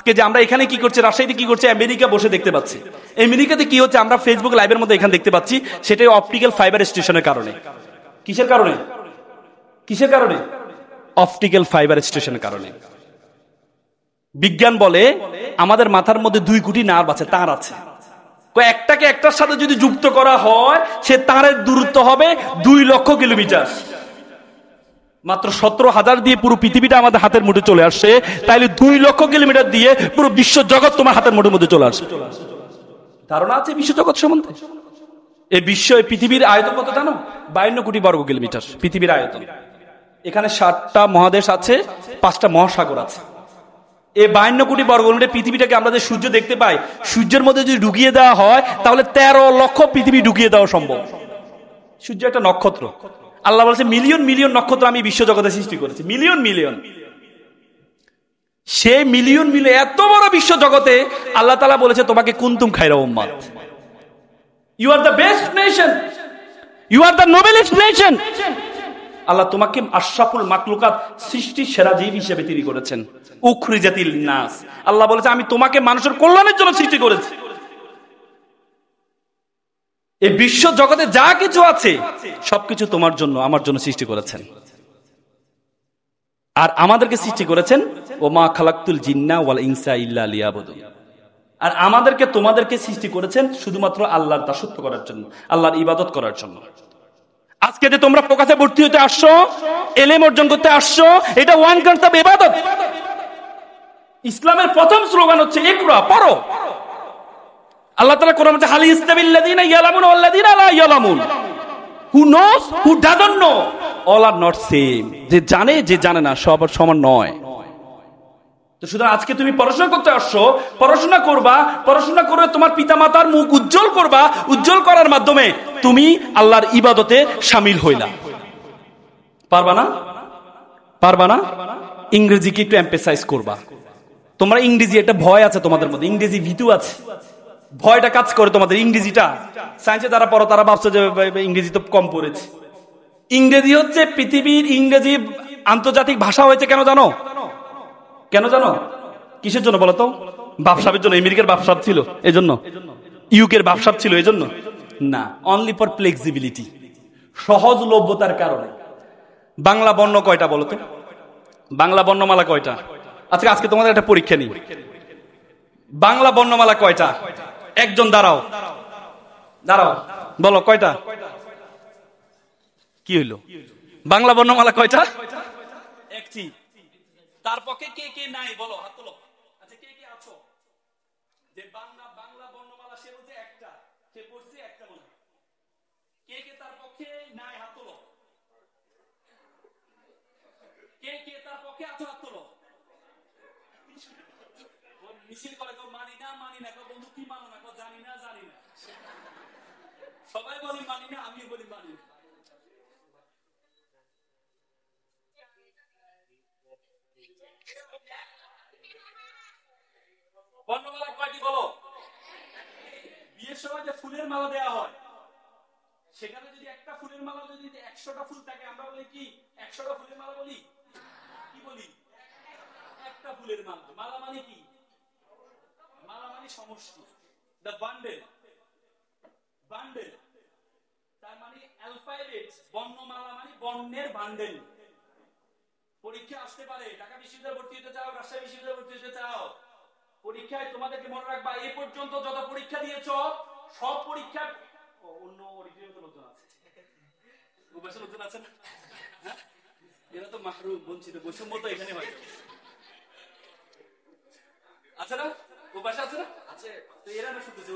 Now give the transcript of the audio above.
আজকে যে আমরা এখানে কি করছি, রাজশাহীতে কি করছে, আমেরিকা বসে দেখতে পাচ্ছি। আমেরিকাতে কি হচ্ছে আমরা ফেসবুক লাইভের মধ্যে এখানে দেখতে পাচ্ছি, সেটাই অপটিক্যাল ফাইবার স্টেশনের কারণে। কিসের কারণে? কিসের কারণে? অপটিক্যাল ফাইবার স্টেশনের কারণে। বিজ্ঞান বলে আমাদের মাথার মধ্যে 2 কোটি নার্ভ আছে, তার আছে। একটাকে একটার সাথে যদি যুক্ত করা হয়, সে তারের দূরত্ব হবে 2 লক্ষ কিলোমিটার। মাত্র 17,000 দিয়ে পুরো পৃথিবীটা আমাদের হাতের মুঠে চলে আসছে, তাইলে 2 লক্ষ কিলোমিটার দিয়ে পুরো বিশ্ব জগৎ তোমার হাতের মুঠের মধ্যে চলে আসছে। ধারণা আছে বিশ্ব জগৎ সম্বন্ধে? এই বিশ্ব, এই পৃথিবীর আয়তন কত জানো? 52 কোটি বর্গ কিলোমিটার পৃথিবীর আয়তন। এখানে 7টা মহাদেশ আছে, 5টা মহাসাগর আছে। এই 52 কোটি বর্গ কিলোমিটার পৃথিবীটাকে আমরা যে সূর্য দেখতে পাই, সূর্যের মধ্যে যদি ঢুকিয়ে দেওয়া হয় তাহলে 13 লক্ষ পৃথিবী ঢুকিয়ে দেওয়া সম্ভব। সূর্য একটা নক্ষত্র। আল্লাহ বলেছে মিলিয়ন মিলিয়ন নক্ষত্র আমি বিশ্ব জগতে সৃষ্টি করেছি, মিলিয়ন মিলিয়ন। সেই মিলিয়ন মিলিয়ন এত বড় বিশ্ব জগতে আল্লাহ তাআলা বলেছে তোমাকে কুনতুম খায়রা উম্মাত, you are the best nation, you are the noblest nation. আল্লাহ তোমাকে আশরাফুল মাখলুকাত, সৃষ্টির সেরা জীব হিসেবে তিনি করেছেন। উখরিজাতিল নাস, আল্লাহ বলেছে আমি তোমাকে মানুষের কল্যাণের জন্য সৃষ্টি করেছি। এই বিশ্ব জগতে যা কিছু আছে সবকিছু তোমার জন্য, আমার জন্য সৃষ্টি করেছেন। আর আমাদেরকে সৃষ্টি করেছেন ওমা খালাকতুল জিন্না ওয়াল ইনসা ইল্লা লিয়াবুদুন। আর আমাদেরকে তোমাদেরকে সৃষ্টি করেছেন শুধুমাত্র আল্লাহর দাসত্ব করার জন্য, আল্লাহর ইবাদত করার জন্য। আজকে যে তোমরা প্রকাশে ভর্তি হতে আসছো, এলেম অর্জন করতে আসছো, এটা ওয়ান কনসেপ্ট ইবাদত। ইসলামের প্রথম স্লোগান হচ্ছে ইকরা, পড়ো। আল্লাহ তাআলা কোরআনে বলেছে হাল ইসতাবিল্লাযিনা ইয়ালামুন ওয়াল্লাযিনা লা ইয়ালামুন, who knows who doesn't know, all are not same. যে জানে যে জানে না সব সমান নয়। তো সুতরাং আজকে তুমি পড়াশোনা করতে আসছো, পড়াশোনা করবা, পড়াশোনা করে তোমার পিতামাতার মুখ উজ্জ্বল করবা, উজ্জ্বল করার মাধ্যমে তুমি আল্লাহর ইবাদতে শামিল হইলা। পারবা না? পারবা না? ইংরেজিকে একটু এমফাসাইজ করবা। তোমরা ইংরেজি একটা ভয় আছে তোমাদের মধ্যে, ইংরেজি ভীতু আছে, ভয়টা কাজ করে তোমাদের। ইংরেজিটা সায়েন্সে যারা পড়ো তারা ভাবছে যে ইংরেজি তো কম পড়েছে। ইংরেজি হচ্ছে পৃথিবীর, ইংরেজি আন্তর্জাতিক ভাষা হয়েছে কেন জানো? কেন জানো? কিসের জন্য বলো তো? ব্যবসার জন্য। আমেরিকার ব্যবসা ছিল এই জন্য, ইউকের ব্যবসা ছিল এই জন্য না, অনলি ফর ফ্লেক্সিবিলিটি, সহজলভ্যতার কারণে। বাংলা বর্ণ কয়টা বলো তো? বাংলা বর্ণমালা কয়টা? আজকে আজকে তোমাদের একটা পরীক্ষা নেই, বাংলা বর্ণমালা কয়টা? একজন দাঁড়াও, দাঁড়াও, বলো কয়টা? কি হইলো? বাংলা বর্ণমালা কয়টা? একটি। তার পক্ষে কে কে নাই বলো, হাত তোলো। আচ্ছা কে কে আছো যে বাংলা বাংলা বর্ণমালা সে বলছে একটা, সে পড়ছে একটা বলে, কে কে তার পক্ষে নাই হাত তোলো। কে কে তার পক্ষে আছো হাত তোলো। মিছিল করে কেউ মানি না মানি না, কেউ বন্ধু কি মানো না, কেউ জানি না জানি না, সবাই বলি মানি না, আমি বলি মানি না। বর্ণমালা কয়টি বলো? বিয়ের সময় যে ফুলের মালা দেওয়া হয়, সেখানে যদি একটা ফুলের মালা যদি 100টা ফুল থাকে, আমরা বলি কি 100টা ফুলের মালা বলি? কি বলি? একটা ফুলের মালা। মালা মানে কি? মালা মানে সমষ্টি, দ্য বান্ডেল। বান্ডেল তার মানে অ্যালফাবেট, বর্ণমালা মানে বর্ণের বান্ডেল। পরীক্ষা আসতে পারে, ঢাকা বিশ্ববিদ্যালয়ে ভর্তি হতে চাও, রাজশাহী বিশ্ববিদ্যালয়ে ভর্তি হতে চাও, পরীক্ষায় তোমাদেরকে মনে রাখবা এই পর্যন্ত যত পরীক্ষা দিয়েছো সব পরীক্ষা, অন্য অডিটোরিয়ামে লোকজন আছে, উপস্থিত লোকজন আছেন, হ্যাঁ এরা তো মাহরুম, বঞ্চিত, বৈষম্য তো এখানে হয়। আছে না? উপাসা আছে না? আছে। তো এরা না শুনতেছে।